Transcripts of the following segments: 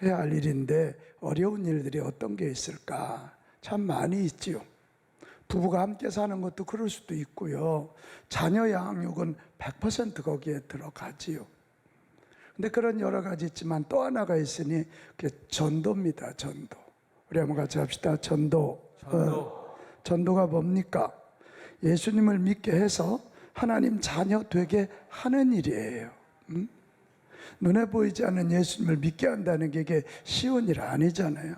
해야 할 일인데 어려운 일들이 어떤 게 있을까? 참 많이 있지요. 부부가 함께 사는 것도 그럴 수도 있고요. 자녀 양육은 100% 거기에 들어가지요. 근데 그런 여러 가지 있지만 또 하나가 있으니 그게 전도입니다. 전도. 우리 한번 같이 합시다. 전도. 전도가 뭡니까? 예수님을 믿게 해서 하나님 자녀 되게 하는 일이에요. 눈에 보이지 않는 예수님을 믿게 한다는 게 이게 쉬운 일 아니잖아요.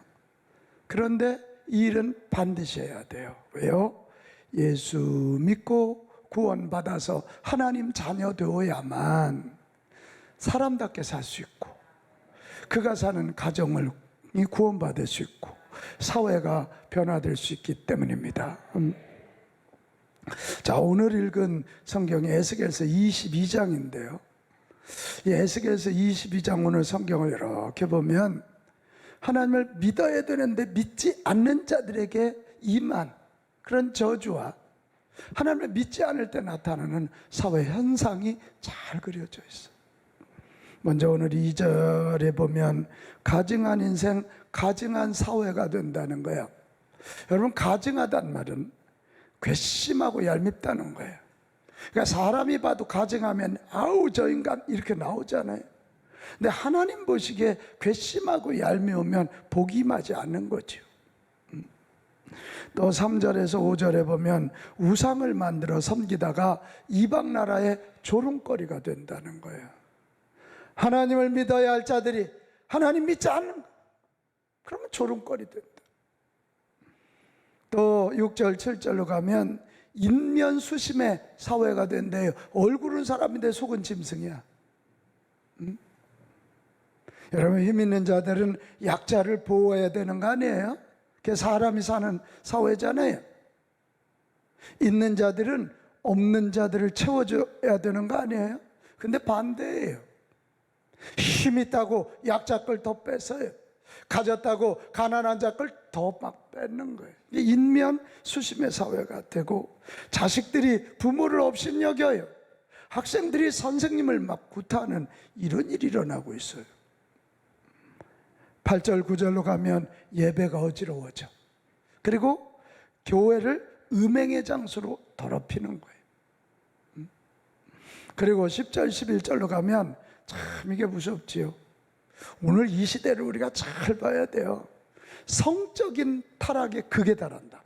그런데 이 일은 반드시 해야 돼요. 왜요? 예수 믿고 구원받아서 하나님 자녀 되어야만 사람답게 살 수 있고, 그가 사는 가정을 구원받을 수 있고, 사회가 변화될 수 있기 때문입니다. 자, 오늘 읽은 성경이 에스겔서 22장인데요. 이 에스겔서 22장 오늘 성경을 이렇게 보면 하나님을 믿어야 되는데 믿지 않는 자들에게 임한 그런 저주와 하나님을 믿지 않을 때 나타나는 사회 현상이 잘 그려져 있어요. 먼저 오늘 2절에 보면 가증한 인생, 가증한 사회가 된다는 거예요. 여러분, 가증하단 말은 괘씸하고 얄밉다는 거예요. 그러니까 사람이 봐도 가증하면 아우 저 인간 이렇게 나오잖아요. 근데 하나님 보시기에 괘씸하고 얄미우면 복이 임하지 않는 거죠. 또 3절에서 5절에 보면 우상을 만들어 섬기다가 이방 나라의 조롱거리가 된다는 거예요. 하나님을 믿어야 할 자들이 하나님 믿지 않는 거예요. 그러면 조롱거리 된다. 또 6절 7절로 가면 인면수심의 사회가 된대요. 얼굴은 사람인데 속은 짐승이야. 여러분, 힘 있는 자들은 약자를 보호해야 되는 거 아니에요? 그게 사람이 사는 사회잖아요. 있는 자들은 없는 자들을 채워줘야 되는 거 아니에요? 근데 반대예요. 힘 있다고 약자 걸 더 뺏어요. 가졌다고 가난한 자 걸 더 막 뺏는 거예요. 인면 수심의 사회가 되고, 자식들이 부모를 업신여겨요. 학생들이 선생님을 막 구타하는 이런 일이 일어나고 있어요. 8절 9절로 가면 예배가 어지러워져. 그리고 교회를 음행의 장소로 더럽히는 거예요. 그리고 10절 11절로 가면 참 이게 무섭지요. 오늘 이 시대를 우리가 잘 봐야 돼요. 성적인 타락의 극에 달한다.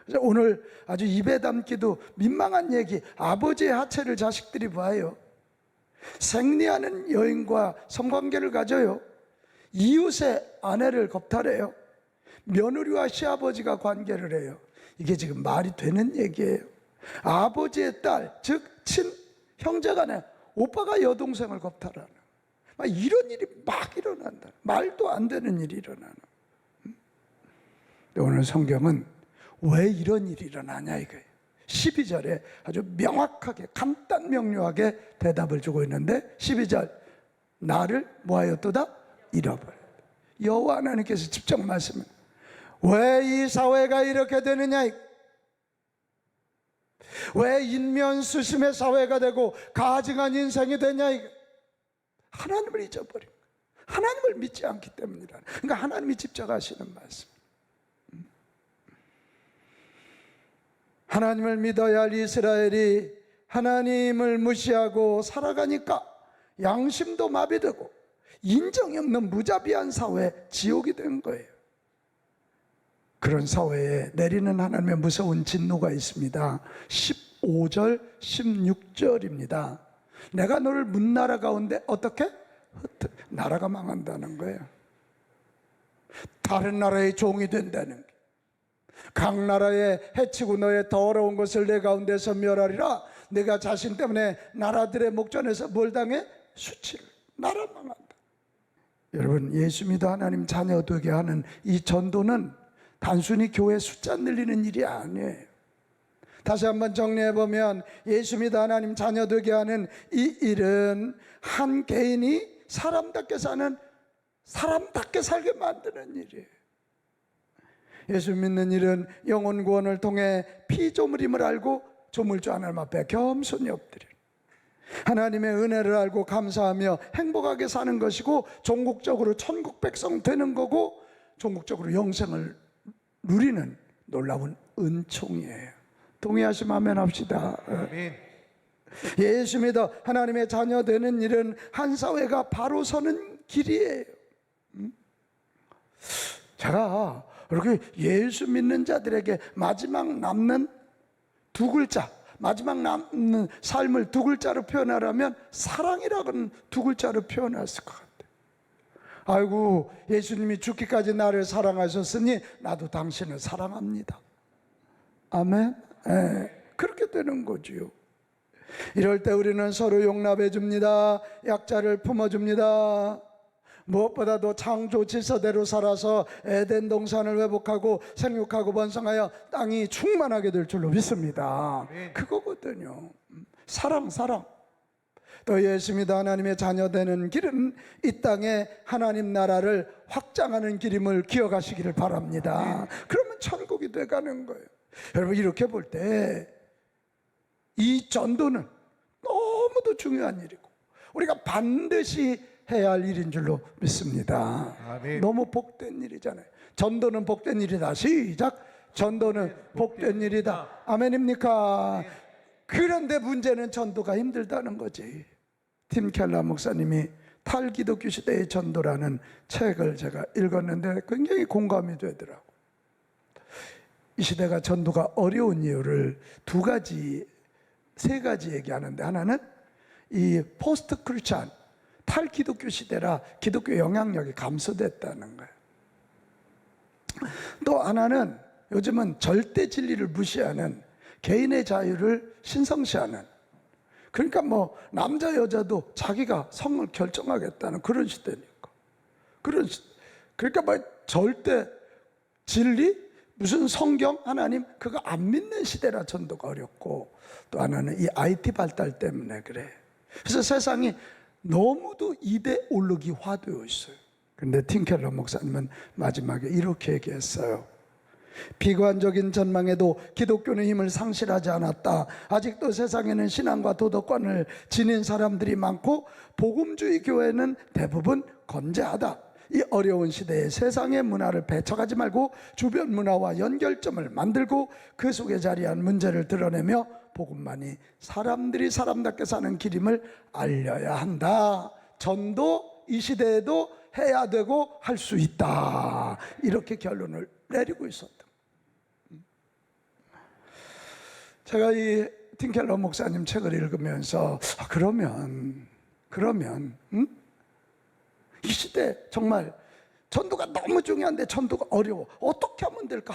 그래서 오늘 아주 입에 담기도 민망한 얘기, 아버지의 하체를 자식들이 봐요. 생리하는 여인과 성관계를 가져요. 이웃의 아내를 겁탈해요. 며느리와 시아버지가 관계를 해요. 이게 지금 말이 되는 얘기예요. 아버지의 딸, 즉 친 형제간에 오빠가 여동생을 겁탈하는, 막 이런 일이 막 일어난다. 말도 안 되는 일이 일어나는. 오늘 성경은 왜 이런 일이 일어나냐 이거예요. 12절에 아주 명확하게 간단 명료하게 대답을 주고 있는데, 12절 나를 뭐하였도다? 잃어버렸다. 여호와 하나님께서 직접 말씀을, 왜 이 사회가 이렇게 되느냐, 왜 인면수심의 사회가 되고 가증한 인생이 되냐, 하나님을 잊어버린 거예요. 하나님을 믿지 않기 때문이라는. 그러니까 하나님이 직접 하시는 말씀. 하나님을 믿어야 할 이스라엘이 하나님을 무시하고 살아가니까 양심도 마비되고 인정이 없는 무자비한 사회, 지옥이 된 거예요. 그런 사회에 내리는 하나님의 무서운 진노가 있습니다. 15절 16절입니다 내가 너를 문나라 가운데 어떻게? 나라가 망한다는 거예요. 다른 나라의 종이 된다는 거예요. 각 나라에 해치고 너의 더러운 것을 내 가운데서 멸하리라. 내가 자신 때문에 나라들의 목전에서 뭘 당해? 수치를. 나라 망한다. 여러분, 예수 믿어 하나님 자녀 되게 하는 이 전도는 단순히 교회 숫자 늘리는 일이 아니에요. 다시 한번 정리해보면 예수 믿어 하나님 자녀 되게 하는 이 일은 한 개인이 사람답게 사는, 사람답게 살게 만드는 일이에요. 예수 믿는 일은 영혼 구원을 통해 피조물임을 알고 조물주 하나님 앞에 겸손히 엎드려 하나님의 은혜를 알고 감사하며 행복하게 사는 것이고, 종국적으로 천국 백성 되는 거고, 종국적으로 영생을 누리는 놀라운 은총이에요. 동의하시면 아멘 합시다. 아멘. 예수 믿어 하나님의 자녀 되는 일은 한 사회가 바로 서는 길이에요. 제가 이렇게 예수 믿는 자들에게 마지막 남는 두 글자, 마지막 남는 삶을 두 글자로 표현하라면 사랑이라고는 두 글자로 표현했을 것 같아요. 아이고, 예수님이 죽기까지 나를 사랑하셨으니 나도 당신을 사랑합니다. 아멘. 그렇게 되는 거지요. 이럴 때 우리는 서로 용납해 줍니다. 약자를 품어줍니다. 무엇보다도 창조 질서대로 살아서 에덴 동산을 회복하고 생육하고 번성하여 땅이 충만하게 될 줄로 믿습니다. 그거거든요. 사랑. 또 예수 믿어 하나님의 자녀 되는 길은 이 땅에 하나님 나라를 확장하는 길임을 기억하시기를 바랍니다. 그러면 천국이 돼가는 거예요. 여러분, 이렇게 볼 때 이 전도는 너무도 중요한 일이고 우리가 반드시 해야 할 일인 줄로 믿습니다. 아멘. 너무 복된 일이잖아요. 전도는 복된 일이다. 시작. 전도는 복된 일이다. 아멘입니까? 그런데 문제는 전도가 힘들다는 거지. 팀 켈러 목사님이 탈기독교 시대의 전도라는 책을 제가 읽었는데 굉장히 공감이 되더라고. 이 시대가 전도가 어려운 이유를 세 가지 얘기하는데, 하나는 이 포스트 크리스찬 탈기독교 시대라 기독교 영향력이 감소됐다는 거예요. 또 하나는 요즘은 절대 진리를 무시하는, 개인의 자유를 신성시하는, 그러니까 뭐 남자 여자도 자기가 성을 결정하겠다는 그런 시대니까. 그러니까 뭐 절대 진리, 무슨 성경, 하나님 그거 안 믿는 시대라 전도가 어렵고, 또 하나는 이 IT 발달 때문에 그래. 그래서 세상이 너무도 이데올로기화되어 있어요. 그런데 팀 켈러 목사님은 마지막에 이렇게 얘기했어요. 비관적인 전망에도 기독교는 힘을 상실하지 않았다. 아직도 세상에는 신앙과 도덕관을 지닌 사람들이 많고 복음주의 교회는 대부분 건재하다. 이 어려운 시대에 세상의 문화를 배척하지 말고 주변 문화와 연결점을 만들고 그 속에 자리한 문제를 드러내며 복음만이 사람들이 사람답게 사는 길임을 알려야 한다. 전도 이 시대에도 해야 되고 할 수 있다. 이렇게 결론을 내리고 있었다. 제가 이 팀 켈러 목사님 책을 읽으면서 그러면 이 시대 정말 전도가 너무 중요한데 전도가 어려워. 어떻게 하면 될까?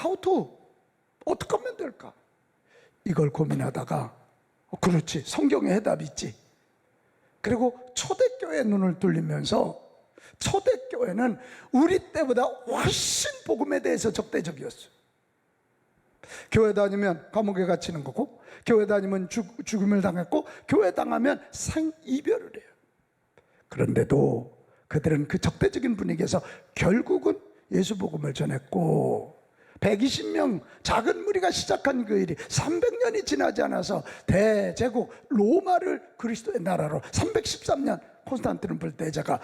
어떻게 하면 될까? 이걸 고민하다가 그렇지, 성경에 해답이 있지. 그리고 초대교회 눈을 돌리면서 초대교회는 우리 때보다 훨씬 복음에 대해서 적대적이었어요. 교회 다니면 감옥에 갇히는 거고, 교회 다니면 죽음을 당했고, 교회 당하면 생이별을 해요. 그런데도 그들은 그 적대적인 분위기에서 결국은 예수 복음을 전했고, 120명 작은 무리가 시작한 그 일이 300년이 지나지 않아서 대제국 로마를 그리스도의 나라로, 313년 콘스탄티노플 대제가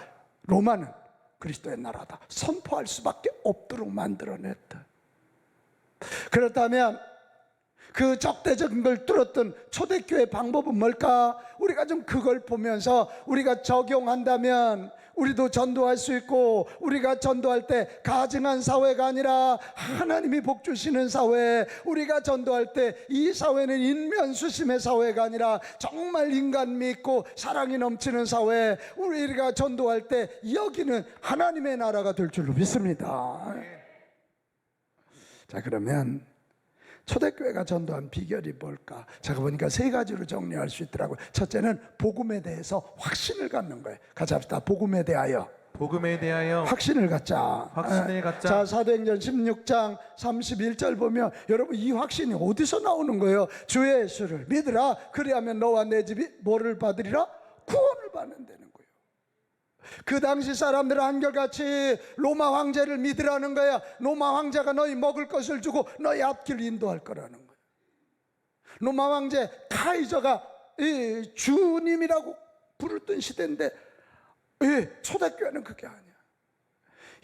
로마는 그리스도의 나라다 선포할 수밖에 없도록 만들어냈다. 그렇다면 그 적대적인 걸 뚫었던 초대교회 방법은 뭘까? 우리가 좀 그걸 보면서 우리가 적용한다면 우리도 전도할 수 있고, 우리가 전도할 때 가증한 사회가 아니라 하나님이 복 주시는 사회, 우리가 전도할 때 이 사회는 인면수심의 사회가 아니라 정말 인간 믿고 사랑이 넘치는 사회, 우리가 전도할 때 여기는 하나님의 나라가 될 줄로 믿습니다. 자, 그러면 초대교회가 전도한 비결이 뭘까? 제가 보니까 세 가지로 정리할 수 있더라고요. 첫째는 복음에 대해서 확신을 갖는 거예요. 같이 합시다. 복음에 대하여 확신을 갖자. 자, 사도행전 16장 31절 보면 여러분, 이 확신이 어디서 나오는 거예요? 주 예수를 믿으라. 그리하면 너와 내 집이 뭐를 받으리라? 구원을 받는다는 거예요. 그 당시 사람들은 한결같이 로마 황제를 믿으라는 거야. 로마 황제가 너희 먹을 것을 주고 너희 앞길을 인도할 거라는 거야. 로마 황제 카이저가 주님이라고 부르던 시대인데 초대교회는 그게 아니야.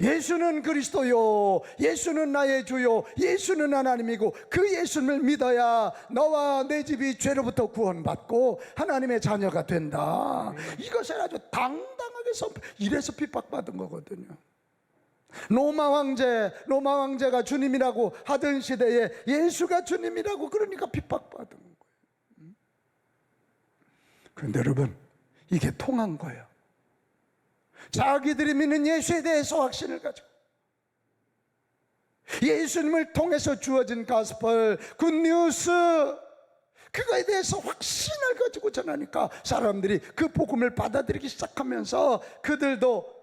예수는 그리스도요, 예수는 나의 주요, 예수는 하나님이고 그 예수를 믿어야 너와 내 집이 죄로부터 구원받고 하나님의 자녀가 된다. 이것을 아주 당당하게 이래서 핍박받은 거거든요. 로마 황제가 주님이라고 하던 시대에 예수가 주님이라고 그러니까 핍박받은 거예요. 그런데 여러분, 이게 통한 거예요. 자기들이 믿는 예수에 대해서 확신을 가지고 예수님을 통해서 주어진 가스펠, 굿뉴스, 그거에 대해서 확신을 가지고 전하니까 사람들이 그 복음을 받아들이기 시작하면서 그들도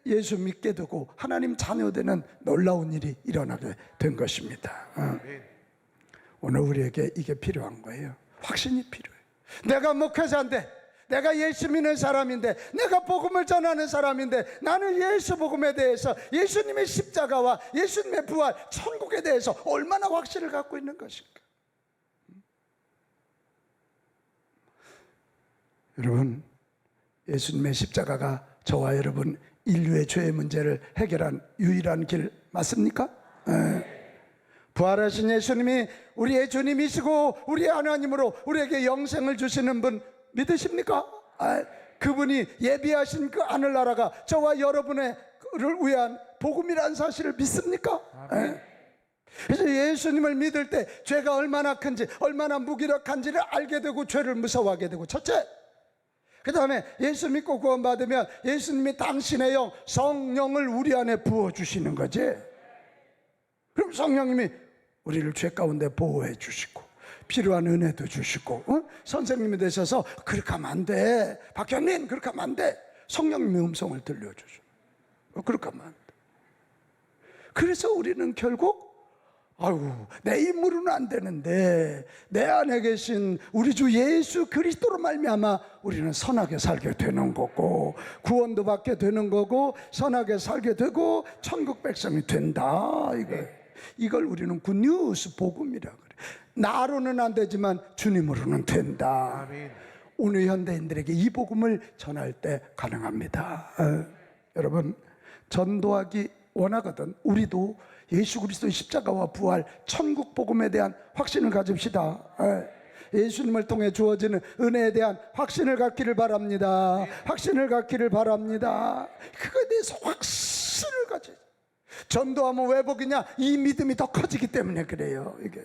예수 믿게 되고 하나님 자녀되는 놀라운 일이 일어나게 된 것입니다. 오늘 우리에게 이게 필요한 거예요. 확신이 필요해요. 내가 목회자인데, 내가 예수 믿는 사람인데, 내가 복음을 전하는 사람인데, 나는 예수 복음에 대해서, 예수님의 십자가와 예수님의 부활, 천국에 대해서 얼마나 확신을 갖고 있는 것인가. 여러분, 예수님의 십자가가 저와 여러분 인류의 죄의 문제를 해결한 유일한 길 맞습니까? 부활하신 예수님이 우리의 주님이시고 우리의 하나님으로 우리에게 영생을 주시는 분 믿으십니까? 그분이 예비하신 그 하늘나라가 저와 여러분을 위한 복음이라는 사실을 믿습니까? 그래서 예수님을 믿을 때 죄가 얼마나 큰지, 얼마나 무기력한지를 알게 되고 죄를 무서워하게 되고, 첫째, 그 다음에 예수 믿고 구원받으면 예수님이 당신의 영, 성령을 우리 안에 부어주시는 거지. 그럼 성령님이 우리를 죄 가운데 보호해 주시고 필요한 은혜도 주시고, 선생님이 되셔서 그렇게 하면 안 돼, 박현민 그렇게 하면 안 돼, 성령님의 음성을 들려주셔. 그렇게 하면 안 돼. 그래서 우리는 결국 내 힘으로는 안 되는데 내 안에 계신 우리 주 예수 그리스도로 말미암아 우리는 선하게 살게 되는 거고, 구원도 받게 되는 거고, 선하게 살게 되고 천국 백성이 된다. 이걸 우리는 굿뉴스 복음이라 그래. 나로는 안 되지만 주님으로는 된다. 오늘 현대인들에게 이 복음을 전할 때 가능합니다. 여러분, 전도하기 원하거든 우리도 예수 그리스도의 십자가와 부활, 천국 복음에 대한 확신을 가집시다. 예수님을 통해 주어지는 은혜에 대한 확신을 갖기를 바랍니다. 확신을 갖기를 바랍니다. 그거에 대해서 확신을 가져야 돼. 전도하면 왜 복이냐? 이 믿음이 더 커지기 때문에 그래요. 이게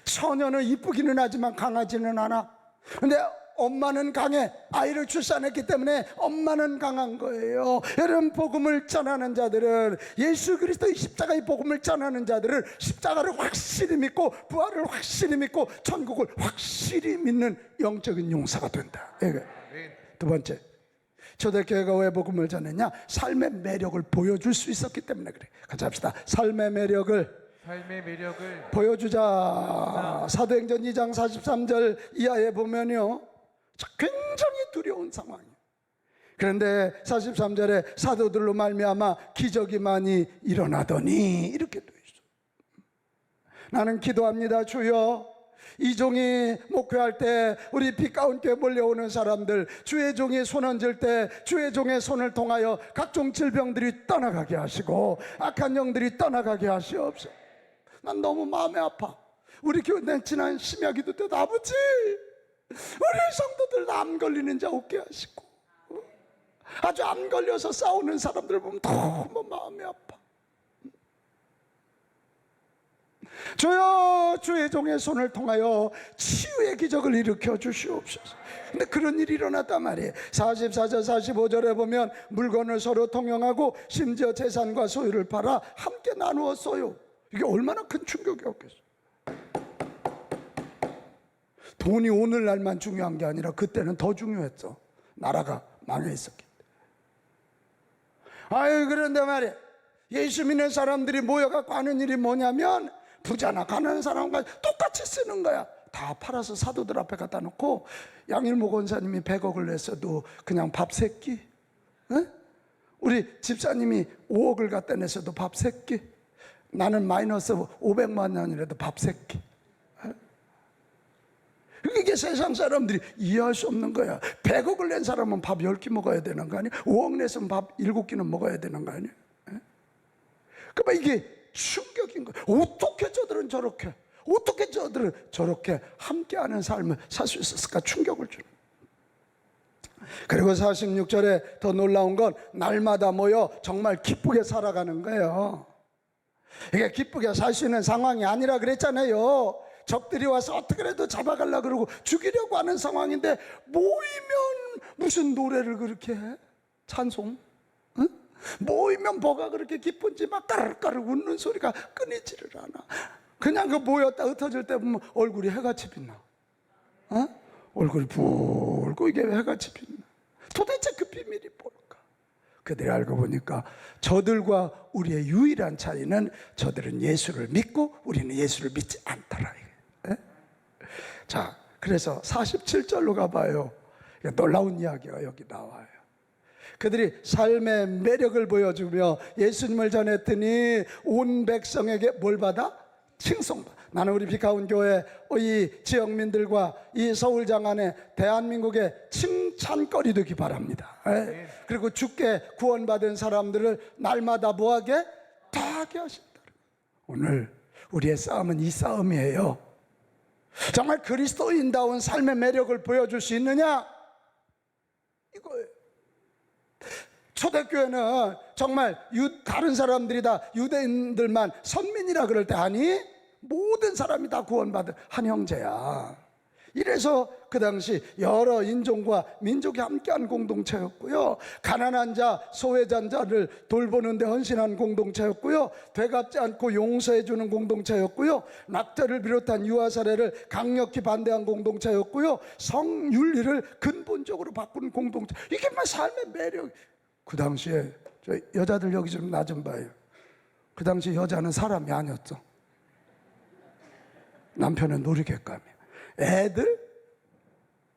처녀는 이쁘기는 하지만 강하지는 않아. 근데 엄마는 강해. 아이를 출산했기 때문에 엄마는 강한 거예요. 여러분, 복음을 전하는 자들은, 예수 그리스도의 십자가의 복음을 전하는 자들은 십자가를 확실히 믿고 부활을 확실히 믿고 천국을 확실히 믿는 영적인 용사가 된다. 두 번째, 초대교회가 왜 복음을 전했냐? 삶의 매력을 보여줄 수 있었기 때문에 그래. 같이 합시다. 삶의 매력을 보여주자. 사도행전 2장 43절 이하에 보면요, 굉장히 두려운 상황이에요. 그런데 43절에 사도들로 말미암아 기적이 많이 일어나더니 이렇게 돼 있어. 나는 기도합니다. 주여, 이 종이 목회할 때 우리 빛 가운데 몰려오는 사람들, 주의 종이 손 얹을 때 주의 종의 손을 통하여 각종 질병들이 떠나가게 하시고 악한 영들이 떠나가게 하시옵소서. 난 너무 마음이 아파. 우리 교회 지난 심야기도 때도 아버지, 우리 성도들 암 걸리는 자 없게 하시고, 아주 암 걸려서 싸우는 사람들을 보면 너무 마음이 아파. 주여, 주의 종의 손을 통하여 치유의 기적을 일으켜 주시옵소서. 근데 그런 일이 일어났단 말이에요. 44절 45절에 보면 물건을 서로 통용하고 심지어 재산과 소유를 팔아 함께 나누었어요. 이게 얼마나 큰 충격이었겠어. 돈이 오늘날만 중요한 게 아니라 그때는 더 중요했어. 나라가 망해 있었기 때문에. 그런데 말이야, 예수 믿는 사람들이 모여갖고 하는 일이 뭐냐면 부자나 가난한 사람과 똑같이 쓰는 거야. 다 팔아서 사도들 앞에 갖다 놓고, 양일모 권사님이 100억을 냈어도 그냥 밥 3끼, 우리 집사님이 5억을 갖다 냈어도 밥 3끼, 나는 마이너스 500만 원이라도 밥 3끼. 이게 세상 사람들이 이해할 수 없는 거야. 100억을 낸 사람은 밥 10끼 먹어야 되는 거 아니야? 5억 냈으면 밥 7끼는 먹어야 되는 거 아니야? 그러니까 이게 충격인 거야. 어떻게 저들은 저렇게, 어떻게 저들은 저렇게 함께하는 삶을 살 수 있었을까? 충격을 주는. 그리고 46절에 더 놀라운 건 날마다 모여 정말 기쁘게 살아가는 거예요. 이게 기쁘게 살 수 있는 상황이 아니라 그랬잖아요. 적들이 와서 어떻게라도 잡아가려고 그러고 죽이려고 하는 상황인데 모이면 무슨 노래를 그렇게 해? 찬송? 응? 모이면 뭐가 그렇게 기쁜지 막 까르르까르 웃는 소리가 끊이지를 않아. 그냥 그 모였다 흩어질 때 보면 얼굴이 해같이 빛나. 어? 얼굴이 붉고 이게 왜 해같이 빛나? 도대체 그 비밀이 뭘까? 그들이 알고 보니까 저들과 우리의 유일한 차이는 저들은 예수를 믿고 우리는 예수를 믿지 않더라. 에? 자, 그래서 47절로 가봐요. 놀라운 이야기가 여기 나와요. 그들이 삶의 매력을 보여주며 예수님을 전했더니 온 백성에게 뭘 받아? 칭송받아. 나는 우리 비카운 교회 이 지역민들과 이 서울 장안의 대한민국의 칭찬거리 되기 바랍니다. 그리고 주께 구원받은 사람들을 날마다 뭐하게? 다하게 하신다. 오늘 우리의 싸움은 이 싸움이에요. 정말 그리스도인다운 삶의 매력을 보여줄 수 있느냐? 이거예요. 초대교회는 정말 다른 사람들이 다 유대인들만 선민이라 그럴 때 아니 모든 사람이 다 구원받은 한 형제야. 이래서 그 당시 여러 인종과 민족이 함께한 공동체였고요, 가난한 자, 소외한 자를 돌보는 데 헌신한 공동체였고요, 되갚지 않고 용서해 주는 공동체였고요, 낙태를 비롯한 유아 사례를 강력히 반대한 공동체였고요, 성윤리를 근본적으로 바꾸는 공동체. 이게 막 삶의 매력. 그 당시에 저 여자들 여기 좀 나 좀 봐요. 그 당시 여자는 사람이 아니었죠. 남편은 놀이객감이야. 애들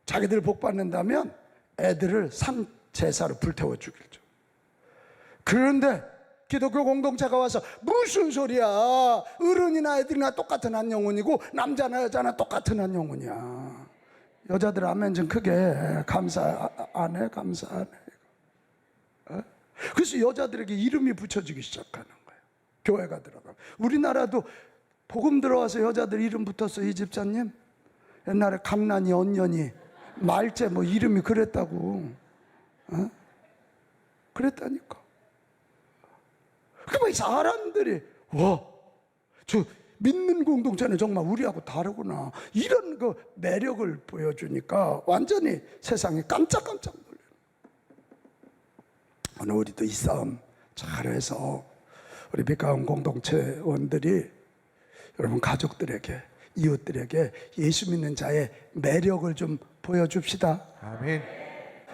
자기들 복 받는다면 애들을 산 제사로 불태워 죽이죠. 그런데 기독교 공동체가 와서 무슨 소리야, 어른이나 애들이나 똑같은 한 영혼이고 남자나 여자나 똑같은 한 영혼이야. 여자들 아멘 좀 크게. 감사 안 해? 감사 안 해? 그래서 여자들에게 이름이 붙여지기 시작하는 거예요. 교회가 들어가면. 우리나라도 복음 들어와서 여자들 이름 붙었어. 이 집사님 옛날에 감난이, 언년이, 말째 뭐 이름이 그랬다고. 그랬다니까. 그러면 사람들이 와, 저 믿는 공동체는 정말 우리하고 다르구나, 이런 그 매력을 보여주니까 완전히 세상이 깜짝깜짝 놀라요. 오늘 우리도 이 싸움 잘해서 우리 빛가운 공동체원들이 여러분 가족들에게, 이웃들에게 예수 믿는 자의 매력을 좀 보여줍시다. 아멘.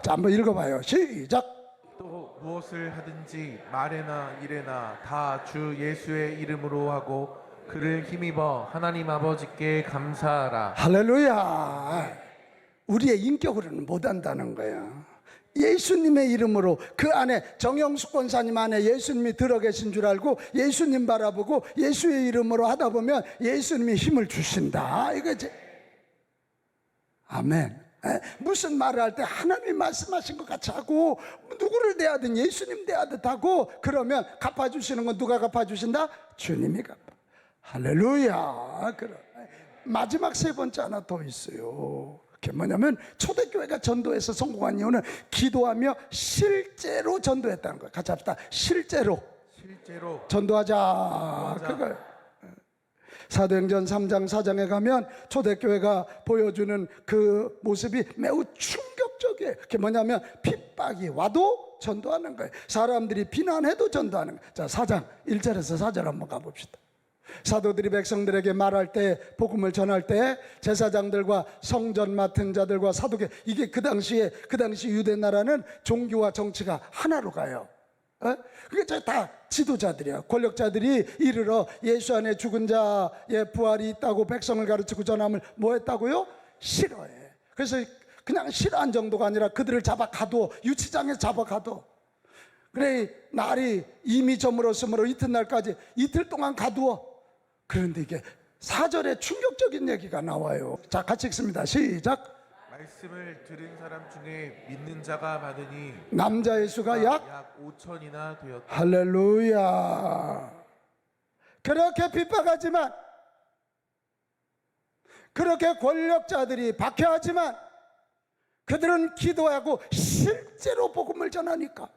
자, 한번 읽어봐요. 시작. 또 무엇을 하든지 말에나 일에나 다 주 예수의 이름으로 하고 그를 힘입어 하나님 아버지께 감사하라. 할렐루야. 우리의 인격으로는 못한다는 거야. 예수님의 이름으로, 그 안에 정영숙 권사님 안에 예수님이 들어 계신 줄 알고 예수님 바라보고 예수의 이름으로 하다 보면 예수님이 힘을 주신다, 이거지. 아멘. 무슨 말을 할 때 하나님이 말씀하신 것 같이 하고 누구를 대하든 예수님 대하듯 하고 그러면 갚아주시는 건 누가 갚아주신다? 주님이 갚아. 할렐루야. 그럼 마지막 세 번째 하나 더 있어요. 그게 뭐냐면 초대교회가 전도에서 성공한 이유는 기도하며 실제로 전도했다는 거예요. 같이 합시다. 실제로 전도하자. 그거예요. 사도행전 3장 4장에 가면 초대교회가 보여주는 그 모습이 매우 충격적이에요. 그게 뭐냐면 핍박이 와도 전도하는 거예요. 사람들이 비난해도 전도하는 거예요. 자, 4장 1절에서 4절 한번 가봅시다. 사도들이 백성들에게 말할 때, 복음을 전할 때 제사장들과 성전 맡은 자들과 사도계, 이게 그 당시 유대 나라는 종교와 정치가 하나로 가요. 그게 다 지도자들이야. 권력자들이 이르러 예수 안에 죽은 자의 부활이 있다고 백성을 가르치고 전함을 뭐 했다고요? 싫어해. 그래서 그냥 싫어한 정도가 아니라 그들을 잡아 가둬. 유치장에 잡아 가둬. 그래, 날이 이미 저물었으므로 이튿날까지 이틀 동안 가두어. 그런데 이게 4절에 충격적인 얘기가 나와요. 자, 같이 읽습니다. 시작. 말씀을 들은 사람 중에 믿는 자가 많으니 남자의 수가 약 5천이나 되었다. 할렐루야. 그렇게 핍박하지만, 그렇게 권력자들이 박해하지만 그들은 기도하고 실제로 복음을 전하니까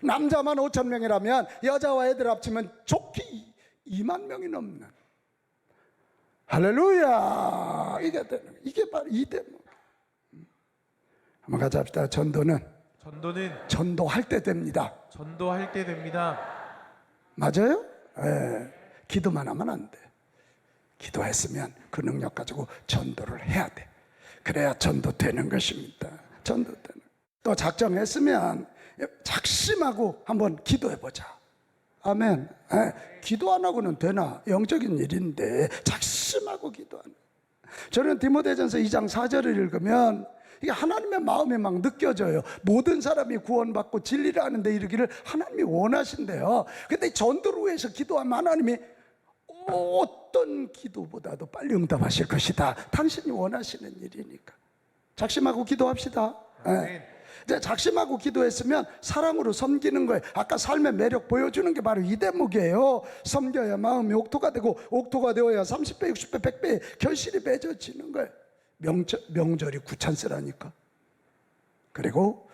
남자만 5천 명이라면 여자와 애들 합치면 좋게 2만 명이 넘는, 할렐루야. 이게 바로 이 대목. 한번 같이 합시다. 전도는 전도할 때 됩니다. 전도할 때 됩니다. 맞아요? 예. 기도만 하면 안 돼. 기도했으면 그 능력 가지고 전도를 해야 돼. 그래야 전도되는 것입니다. 전도되는. 또 작정했으면 작심하고 한번 기도해보자. 아멘. 예. 기도 안 하고는 되나? 영적인 일인데 작심하고 기도하는. 저는 디모데전서 2장 4절을 읽으면 이게 하나님의 마음이 막 느껴져요. 모든 사람이 구원받고 진리를 아는 데 이르기를 하나님이 원하신대요. 근데 전도를 위해서 기도하면 하나님이 어떤 기도보다도 빨리 응답하실 것이다. 당신이 원하시는 일이니까. 작심하고 기도합시다. 네. 이제 작심하고 기도했으면 사랑으로 섬기는 거예요. 아까 삶의 매력 보여주는 게 바로 이 대목이에요. 섬겨야 마음이 옥토가 되고, 옥토가 되어야 30배, 60배, 100배 결실이 맺어지는 거예요. 명절이 구찬스라니까. 그리고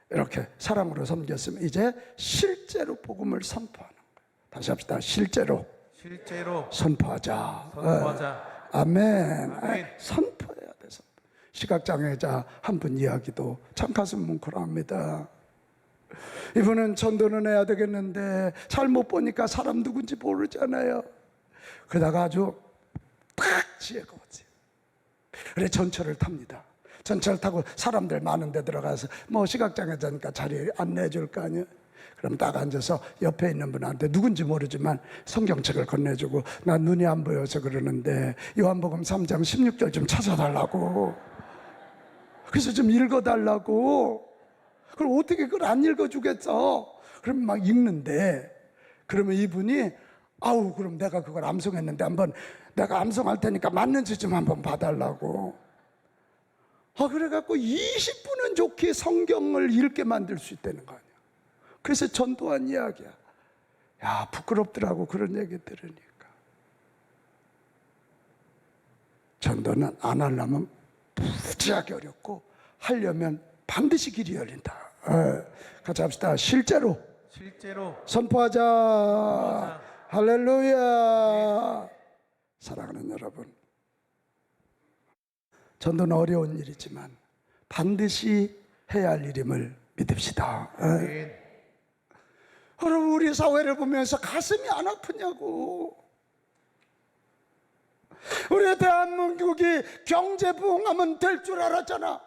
이렇게 사랑으로 섬겼으면 이제 실제로 복음을 선포하는 거예요. 다시 합시다. 실제로 선포하자. 아멘. 선포해야 돼. 시각장애자 한 분 이야기도 참 가슴 뭉클합니다. 이분은 전도는 해야 되겠는데 잘못 보니까 사람 누군지 모르잖아요. 그러다가 아주 딱 지혜가 오지. 그래 전철을 탑니다. 전철 타고 사람들 많은 데 들어가서 뭐 시각장애자니까 자리 안내해 줄 거 아니에요. 그럼 딱 앉아서 옆에 있는 분한테 누군지 모르지만 성경책을 건네주고, 나 눈이 안 보여서 그러는데 요한복음 3장 16절 좀 찾아달라고, 그래서 좀 읽어달라고. 그럼 어떻게 그걸 안 읽어주겠어? 그럼 막 읽는데, 그러면 이분이 아우 그럼 내가 그걸 암송했는데 한번 내가 암송할 테니까 맞는지 좀 한번 봐달라고. 그래갖고 20분은 좋게 성경을 읽게 만들 수 있다는 거 아니야. 그래서 전도한 이야기야. 야, 부끄럽더라고 그런 얘기 들으니까. 전도는 안 하려면 무지하게 어렵고 하려면 반드시 길이 열린다. 같이 합시다. 실제로 선포하자. 할렐루야. 사랑하는 여러분, 전도는 어려운 일이지만 반드시 해야 할 일임을 믿읍시다. 여러분, 우리 사회를 보면서 가슴이 안 아프냐고. 우리 대한민국이 경제 부흥하면 될 줄 알았잖아.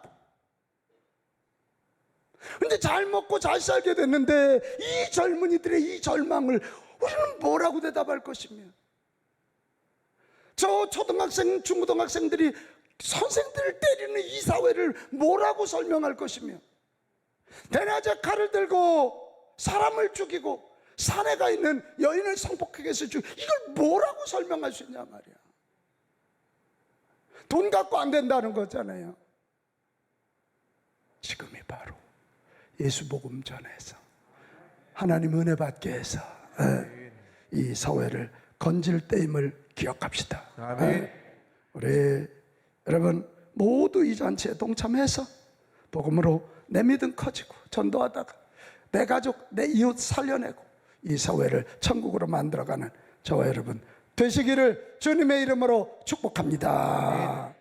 근데 잘 먹고 잘 살게 됐는데 이 젊은이들의 이 절망을 우리는 뭐라고 대답할 것이며, 저 초등학생, 중고등학생들이 선생들을 때리는 이 사회를 뭐라고 설명할 것이며, 대낮에 칼을 들고 사람을 죽이고 산에 가 있는 여인을 성폭행해 해서 죽이고, 이걸 뭐라고 설명할 수 있냐 말이야. 돈 갖고 안 된다는 거잖아요. 지금이 바로 예수 복음 전해서 하나님 은혜 받게 해서 이 사회를 건질 때임을 기억합시다. 아멘. 우리 여러분 모두 이 잔치에 동참해서 복음으로 내 믿음 커지고 전도하다가 내 가족, 내 이웃 살려내고 이 사회를 천국으로 만들어가는 저와 여러분 되시기를 주님의 이름으로 축복합니다.